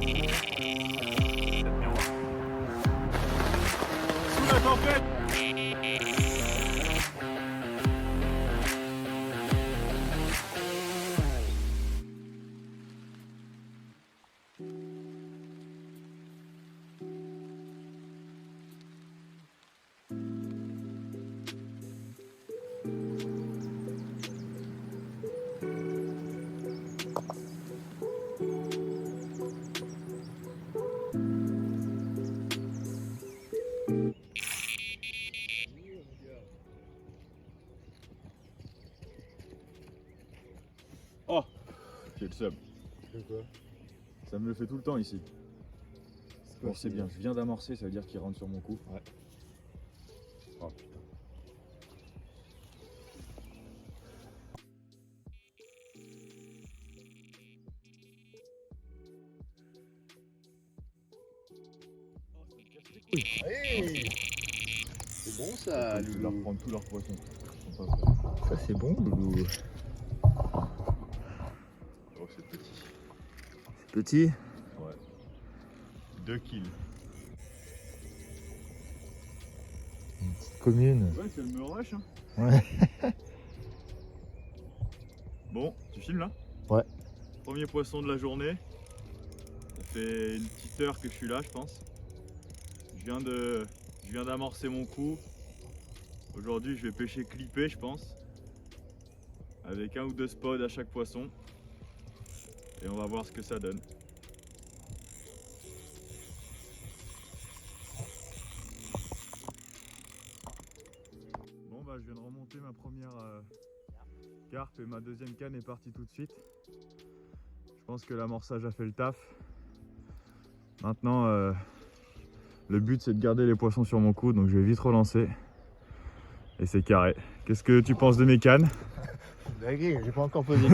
Sous la tempête. Oh, j'ai le seum. Ça me le fait tout le temps ici. Bon, c'est bien, je viens d'amorcer, ça veut dire qu'il rentre sur mon cou. Ouais. Oh putain. Hey, c'est bon ça, Ils leur prendre tous leurs poissons. Ça c'est bon, Loulou. Oh, c'est petit. C'est petit. Ouais. 2 kills. Une petite commune. Ouais, c'est le me rush. Hein. Ouais. Bon, tu filmes là? Ouais. Premier poisson de la journée. Ça fait une petite heure que je suis là, je pense. Je viens d'amorcer mon coup. Aujourd'hui, je vais pêcher clippé, je pense. Avec 1 ou 2 spots à chaque poisson. Et on va voir ce que ça donne. Bon bah je viens de remonter ma première carpe et ma deuxième canne est partie tout de suite. Je pense que l'amorçage a fait le taf. Maintenant le but c'est de garder les poissons sur mon cou, donc je vais vite relancer. Et c'est carré. Qu'est-ce que tu penses de mes cannes? J'ai pas encore posé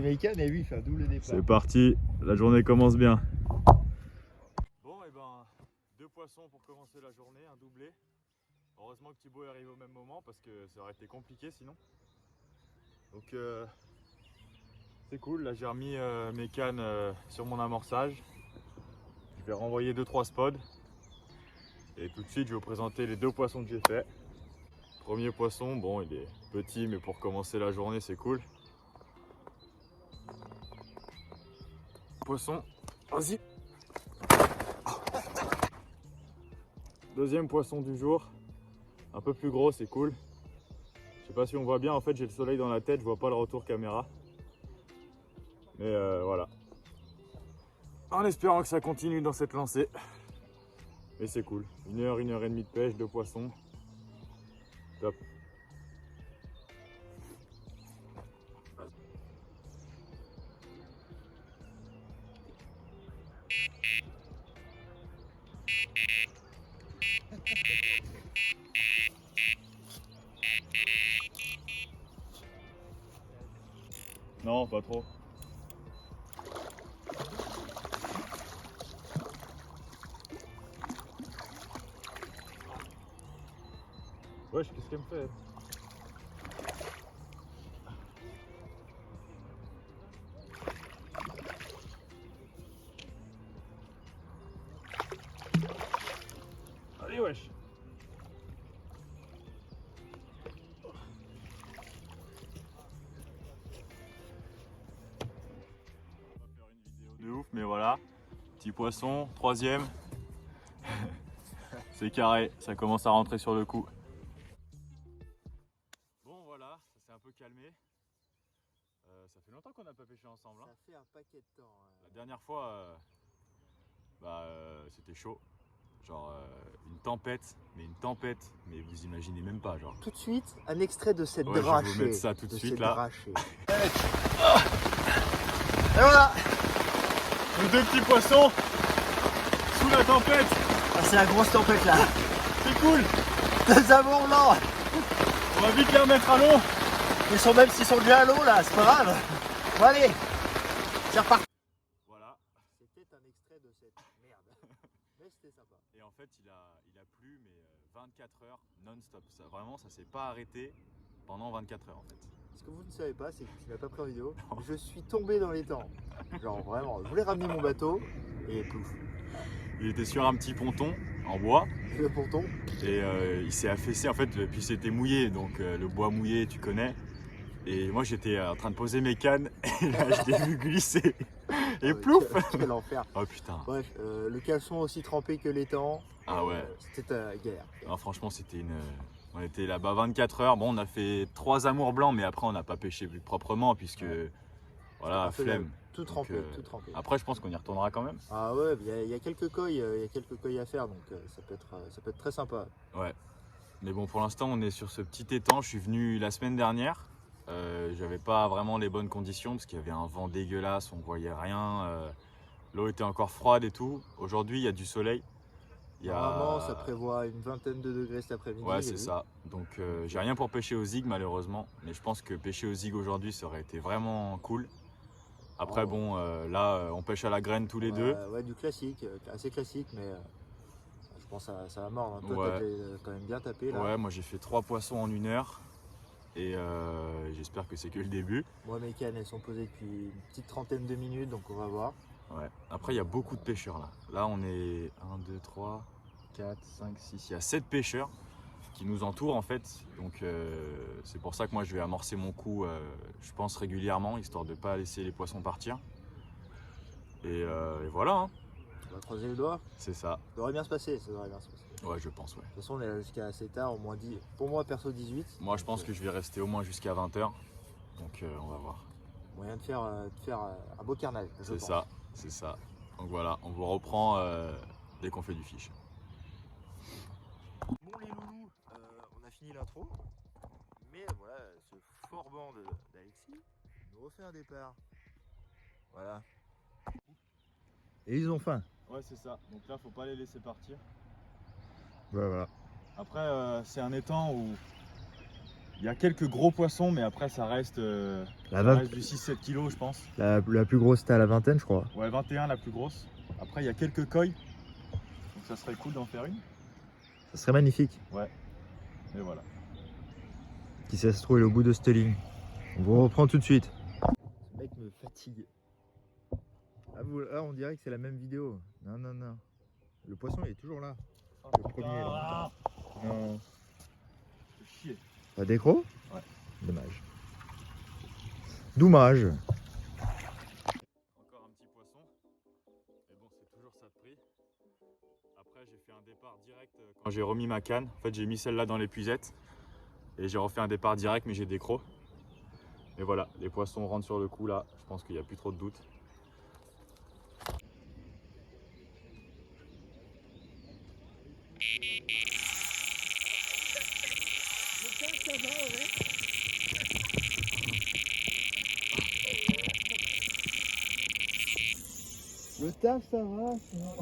mes cannes et oui, il fait un double départ. C'est parti, la journée commence bien. Bon et ben 2 poissons pour commencer la journée, un doublé. Heureusement que Thibaut est arrivé au même moment parce que ça aurait été compliqué sinon. Donc c'est cool, là j'ai remis mes cannes sur mon amorçage. Je vais renvoyer 2-3 spots. Et tout de suite je vais vous présenter les 2 poissons que j'ai fait. Premier poisson, bon il est petit mais pour commencer la journée c'est cool. Poisson, vas-y. Deuxième poisson du jour, un peu plus gros, c'est cool. Je sais pas si on voit bien, en fait j'ai le soleil dans la tête, je vois pas le retour caméra. Mais voilà. En espérant que ça continue dans cette lancée. Mais c'est cool. 1 heure, 1 heure et demie de pêche, 2 poissons. Top. Non, pas trop. Wesh, qu'est-ce qu'elle me fait? Allez, wesh. De ouf, mais voilà. Petit poisson, troisième. C'est carré, ça commence à rentrer sur le coup. Bon voilà, ça s'est un peu calmé. Ça fait longtemps qu'on n'a pas pêché ensemble. Hein. Ça fait un paquet de temps. La dernière fois, c'était chaud. Genre une tempête, mais vous imaginez même pas. Genre. Tout de suite, un extrait de cette Ouais, drachée. je vais vous mettre ça tout de suite là. Et voilà. Nos 2 petits poissons sous la tempête. Ah, c'est la grosse tempête là. C'est cool. Deux amours blancs. On va vite les remettre à l'eau. Même s'ils sont déjà à l'eau là, c'est pas grave. Bon allez, c'est reparti. Voilà. C'était un extrait de cette merde. Mais c'était sympa. Et en fait, il a plu, mais 24 heures non-stop. Vraiment, ça s'est pas arrêté pendant 24 heures en fait. ce que vous ne savez pas, c'est que tu n'as pas pris en vidéo. Je suis tombé dans les temps. Genre vraiment, je voulais ramener mon bateau et plouf. Il était sur un petit ponton en bois Le ponton. et il s'est affaissé en fait, puis c'était mouillé, donc le bois mouillé tu connais. Et moi j'étais en train de poser mes cannes et là je l'ai vu glisser et plouf. Quel enfer. Oh putain. Bref, le caleçon aussi trempé que l'étang. Ah ouais. C'était galère. Non, franchement c'était une... On était là-bas 24 heures. Bon, on a fait 3 amours blancs, mais après on n'a pas pêché proprement puisque voilà, flemme. Tout Donc, trempé, tout trempé. Après je pense qu'on y retournera quand même. Ah ouais, il y a quelques coilles, à faire, donc ça peut être très sympa. Ouais. Mais bon, pour l'instant on est sur ce petit étang. Je suis venu la semaine dernière. J'avais pas vraiment les bonnes conditions parce qu'il y avait un vent dégueulasse, on voyait rien. L'eau était encore froide et tout. Aujourd'hui il y a du soleil. Normalement, ça prévoit une vingtaine de degrés cet après-midi. Ouais, c'est ça. Donc, j'ai rien pour pêcher au zig malheureusement. Mais je pense que pêcher au zig aujourd'hui, ça aurait été vraiment cool. Après, bon, là, on pêche à la graine tous les deux. Ouais, du classique, assez classique, mais je pense que ça va mordre. Hein. Toi, t'as quand même bien tapé là. Ouais, moi j'ai fait 3 poissons en 1 heure. Et j'espère que c'est que le début. Moi, mes cannes, elles sont posées depuis une petite trentaine de minutes, donc on va voir. Ouais. Après, il y a beaucoup de pêcheurs là. Là, on est 1, 2, 3, 4, 5, 6. Il y a 7 pêcheurs qui nous entourent en fait. Donc, c'est pour ça que moi je vais amorcer mon coup, je pense régulièrement, histoire de ne pas laisser les poissons partir. Et voilà. Hein. On va croiser le doigt. C'est ça. Ça devrait bien se passer, ça devrait bien se passer. Ouais, je pense, ouais. De toute façon, on est là jusqu'à assez tard, au moins 10. Pour moi, perso 18. Moi, je pense que je vais rester au moins jusqu'à 20 h. Donc, on va voir. Moyen de faire un beau carnal. C'est ça, c'est ça. Donc voilà, on vous reprend dès qu'on fait du fish. Bon les loulous, on a fini l'intro. Mais voilà, ce fort banc d'Alexis nous refait un départ. Voilà. Et ils ont faim. Ouais, c'est ça. Donc là, faut pas les laisser partir. Ouais, voilà. Après, c'est un étang où il y a quelques gros poissons, mais après, ça reste du 6-7 kg, je pense. La plus grosse, c'était à la vingtaine, je crois. Ouais, 21 la plus grosse. Après, il y a quelques coilles. Donc ça serait cool d'en faire une. Ça serait magnifique. Ouais. Et voilà. Qui sait se trouver au bout de cette ligne. On vous reprend tout de suite. Ce mec me fatigue. Ah, là, on dirait que c'est la même vidéo. Non, non, non. Le poisson, il est toujours là. Le premier, là. Non. C'est chier. Pas d'écro? Ouais. Dommage. Dommage. Encore un petit poisson. Mais bon, c'est toujours ça de prix. Après, j'ai fait un départ direct quand j'ai remis ma canne. En fait, j'ai mis celle-là dans l'épuisette. Et j'ai refait un départ direct, mais j'ai des crocs. Et voilà, les poissons rentrent sur le coup là. Je pense qu'il n'y a plus trop de doute. Le taf, ça va, sinon...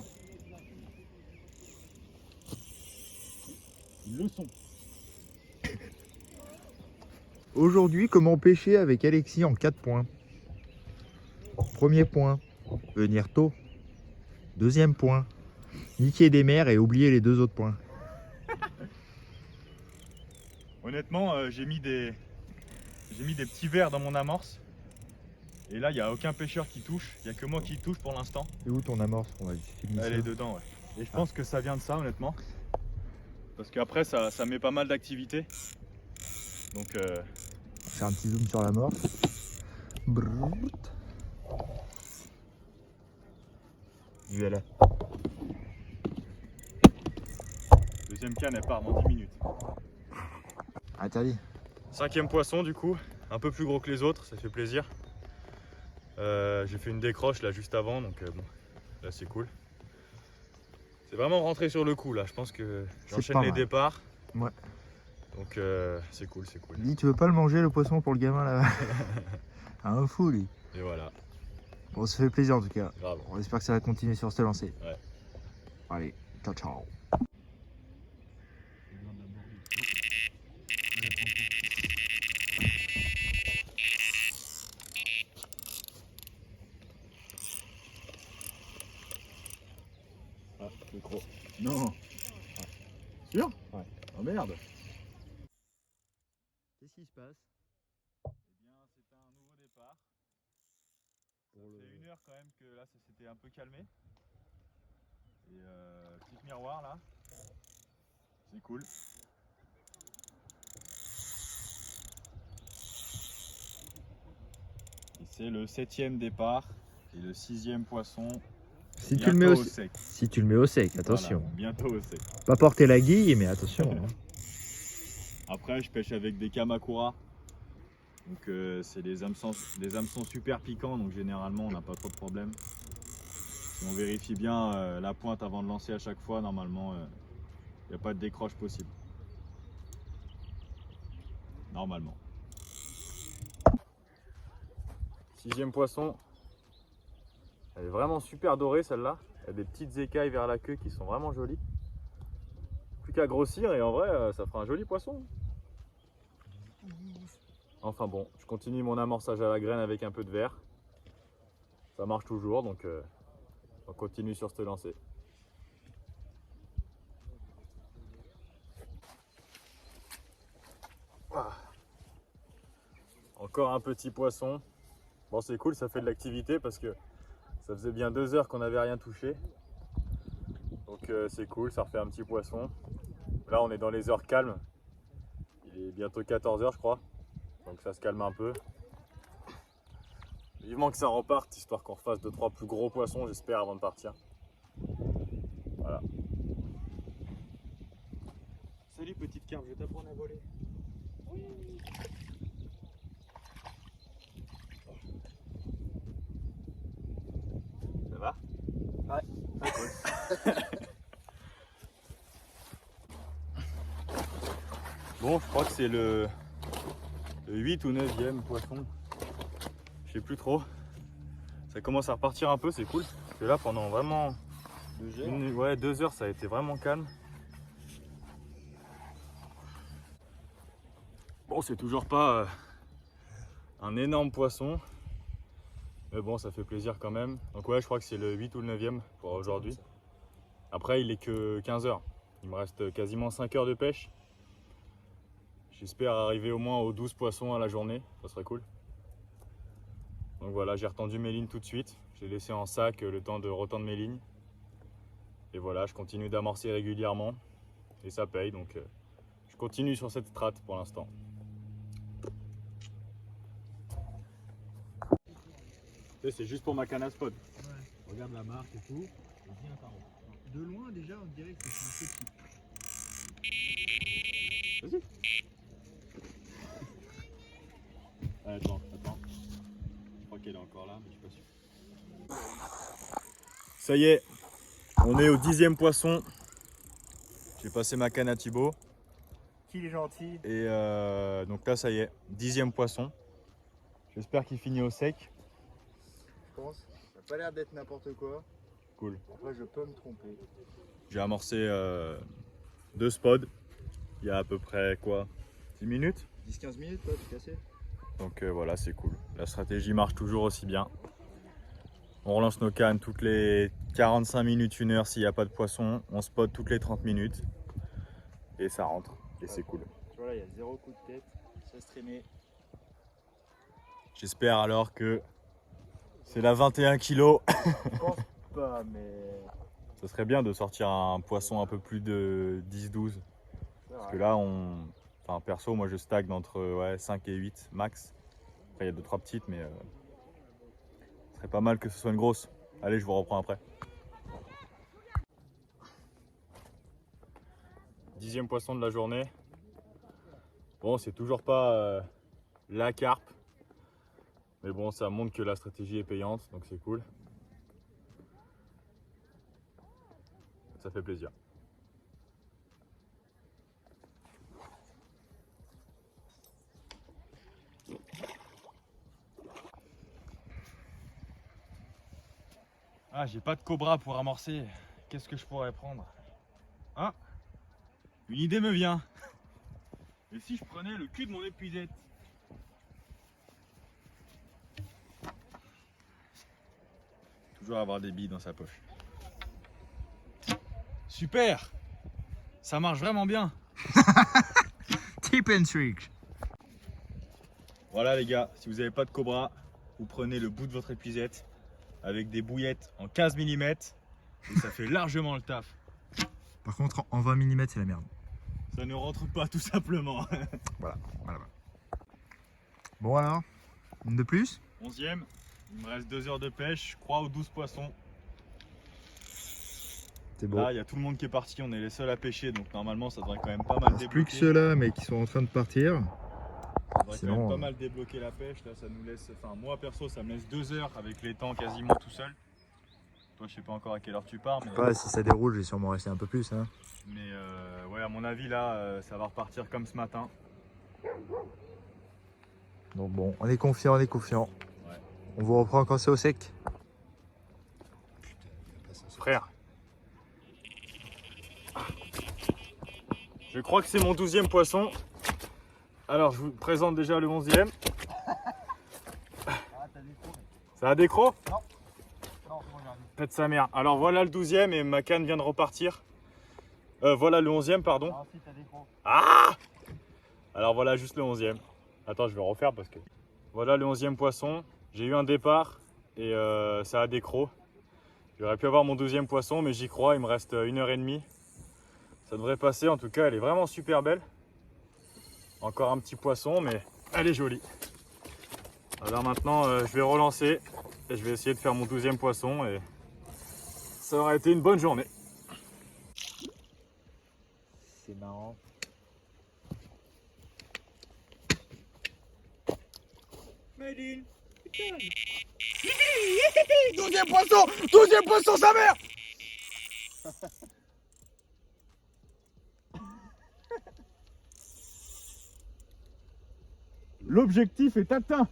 Ils le sont. Aujourd'hui, comment pêcher avec Alexis en 4 points. Premier point, venir tôt. Deuxième point, niquer des mers et oublier les 2 autres points. Honnêtement, j'ai mis des petits verres dans mon amorce. Et là, il n'y a aucun pêcheur qui touche. Il n'y a que moi qui touche pour l'instant. C'est où ton amorce? On va filmer Elle ça. est dedans, ouais. Et je pense que ça vient de ça, honnêtement. Parce qu'après, ça met pas mal d'activité. Donc, On va faire un petit zoom sur l'amorce. Brrrt. voilà. Deuxième canne, elle part dans 10 minutes. Interdit. 5e poisson, du coup. Un peu plus gros que les autres, ça fait plaisir. J'ai fait une décroche là juste avant, donc bon, là c'est cool. C'est vraiment rentré sur le coup là, je pense que j'enchaîne les départs. Ouais. Donc c'est cool, c'est cool. Dis, tu veux pas le manger le poisson pour le gamin là? Un fou lui. Et voilà. Bon, ça fait plaisir en tout cas. Grave. On espère que ça va continuer sur ce lancer. Ouais. Allez, ciao ciao. Ah, le croc. Non. Sûr? Ouais. Oh merde. Qu'est-ce qui se passe? quand même que là ça s'était un peu calmé. Et petit miroir là. C'est cool. Et c'est le 7e départ et le 6e poisson. Si tu le mets au sec. Si tu le mets au sec, attention. Voilà, bientôt au sec. Pas porter la guille, mais attention. Hein. Après, je pêche avec des Kamakura. Donc, c'est des hameçons super piquants. Donc, généralement, on n'a pas trop de problème. Si on vérifie bien la pointe avant de lancer à chaque fois, normalement, il n'y a pas de décroche possible. Normalement. 6e poisson. Elle est vraiment super dorée celle-là. Il y a des petites écailles vers la queue qui sont vraiment jolies. Plus qu'à grossir et en vrai ça fera un joli poisson. Enfin bon, je continue mon amorçage à la graine avec un peu de verre. Ça marche toujours donc on continue sur ce lancer. Encore un petit poisson. Bon c'est cool, ça fait de l'activité parce que ça faisait bien 2 heures qu'on n'avait rien touché. Donc c'est cool, ça refait un petit poisson. Là on est dans les heures calmes. Il est bientôt 14 h je crois. Donc ça se calme un peu. Vivement que ça reparte, histoire qu'on refasse 2-3 plus gros poissons, j'espère, avant de partir. Voilà. Salut petite carpe, je vais t'apprendre à voler. Oui. Ça va? Ouais. Bon, je crois que c'est le 8 ou 9e poisson. Je sais plus trop. Ça commence à repartir un peu, c'est cool. Parce que là, pendant vraiment 2 heures, ça a été vraiment calme. Bon, c'est toujours pas un énorme poisson. Mais bon, ça fait plaisir quand même. Donc ouais, je crois que c'est le 8 ou le 9e pour aujourd'hui. Après, il est que 15 h. Il me reste quasiment 5 heures de pêche. J'espère arriver au moins aux 12 poissons à la journée. Ça serait cool. Donc voilà, j'ai retendu mes lignes tout de suite. J'ai laissé en sac le temps de retendre mes lignes. Et voilà, je continue d'amorcer régulièrement. Et ça paye, donc je continue sur cette strat pour l'instant. C'est juste pour ma canne à spot. Ouais. Regarde la marque et tout. Et bien par contre. De loin déjà, on dirait que c'est un petit. Vas-y. Attends. Je crois qu'elle est encore là, mais je suis pas sûr. Ça y est, on est au 10e poisson. J'ai passé ma canne à Thibaut. Qu'il est gentil. Et donc là, ça y est, 10e poisson. J'espère qu'il finit au sec. Je pense. Ça n'a pas l'air d'être n'importe quoi. Cool. Après, je peux me tromper. J'ai amorcé 2 spots. Il y a à peu près quoi, 10 minutes? 10-15 minutes, toi, tu cassé. Donc voilà, c'est cool. La stratégie marche toujours aussi bien. On relance nos cannes toutes les 45 minutes, 1 heure s'il n'y a pas de poisson. On spot toutes les 30 minutes. Et ça rentre. Et c'est cool. Tu vois là, il y a 0 coup de tête. Ça streamé. J'espère alors que c'est la 21 kg. Je pense pas, mais. Ce serait bien de sortir un poisson un peu plus de 10-12. Parce que là, enfin, perso, moi je stagne entre 5 et 8 max. Après, il y a 2-3 petites, mais ce serait pas mal que ce soit une grosse. Allez, je vous reprends après. 10e poisson de la journée. Bon, c'est toujours pas la carpe. Mais bon, ça montre que la stratégie est payante, donc c'est cool. Ça fait plaisir. Ah, j'ai pas de cobra pour amorcer. Qu'est-ce que je pourrais prendre? Ah, une idée me vient. Et si je prenais le cul de mon épuisette? Toujours avoir des billes dans sa poche. Super! Ça marche vraiment bien. Tip and trick. Voilà les gars, si vous n'avez pas de cobra, vous prenez le bout de votre épuisette avec des bouillettes en 15 mm et ça fait largement le taf. Par contre, en 20 mm, c'est la merde. Ça ne rentre pas tout simplement. Voilà. Bon alors, une de plus? 11e, il me reste 2 heures de pêche, je crois aux 12 poissons. C'est beau. Là, il y a tout le monde qui est parti, on est les seuls à pêcher, donc normalement ça devrait quand même pas mal Il reste débloquer. plus que ceux-là, mais qui sont en train de partir. Ça devrait Sinon, quand même pas mal débloquer la pêche. Là, ça nous laisse, enfin moi perso, ça me laisse 2 heures avec les temps quasiment tout seul. Toi, je sais pas encore à quelle heure tu pars, mais, si ça déroule, je vais sûrement rester un peu plus. Hein. mais ouais, à mon avis là, ça va repartir comme ce matin. Donc bon, on est confiant, Ouais. On vous reprend quand c'est au sec. Frère, je crois que c'est mon 12e poisson. Alors, je vous présente déjà le 11e. Ça a des crocs? Non, Peut-être sa mère. Alors voilà le 12e et ma canne vient de repartir. Voilà le 11e, pardon. Ah! Alors voilà juste le 11e. Attends, je vais refaire parce que... Voilà le 11e poisson. J'ai eu un départ et ça a des crocs. J'aurais pu avoir mon 12e poisson, mais j'y crois, il me reste 1h30. Ça devrait passer, en tout cas, elle est vraiment super belle. Encore un petit poisson, mais elle est jolie. Alors maintenant, je vais relancer et je vais essayer de faire mon 12e poisson et ça aura été une bonne journée. C'est marrant. Méline, 12e poisson! 12e poisson, sa mère! L'objectif est atteint.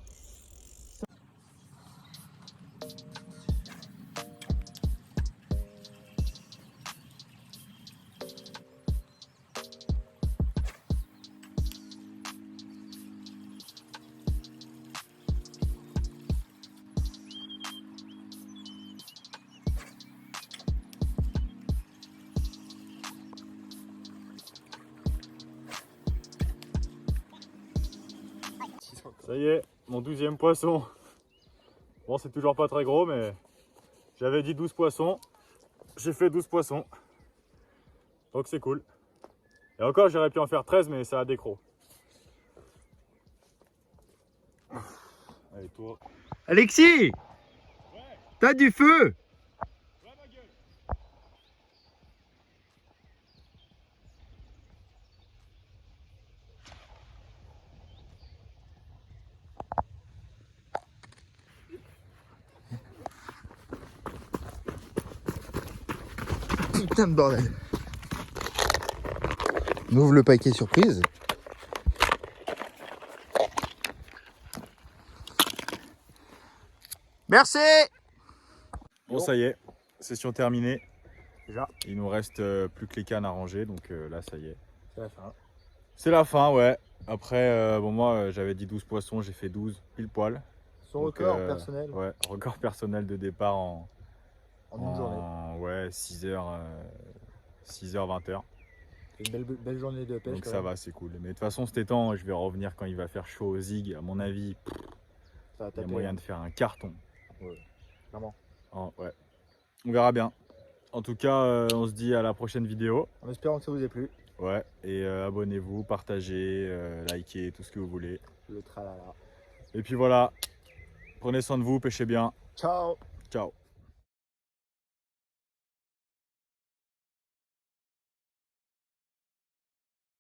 Ça y est, mon 12e poisson. Bon, c'est toujours pas très gros, mais j'avais dit 12 poissons. J'ai fait 12 poissons. Donc c'est cool. Et encore, j'aurais pu en faire 13, mais ça a des crocs. Allez, toi. Alexis, t'as du feu? Ouais, ma gueule. Putain de bordel. On ouvre le paquet surprise. Merci. Bon, ça y est, session terminée. Déjà. Il nous reste plus que les cannes à ranger, donc là, ça y est. C'est la fin. C'est la fin, ouais. Après, bon, moi, j'avais dit 12 poissons, j'ai fait 12 pile poil. Son Donc, record personnel Ouais, record personnel de départ en en une journée. Ouais, 6h, 20h. C'est une belle journée de pêche. Donc quand ça même. va, c'est cool. Mais de toute façon, cet étang, je vais revenir quand il va faire chaud aux zig. À mon avis, Ça va il y a taper, moyen hein. de faire un carton. Ouais, clairement. Ouais. On verra bien. En tout cas, on se dit à la prochaine vidéo. En espérant que ça vous ait plu. Ouais, et abonnez-vous, partagez, likez, tout ce que vous voulez. Le tralala. Et puis voilà, prenez soin de vous, pêchez bien. Ciao. Ciao.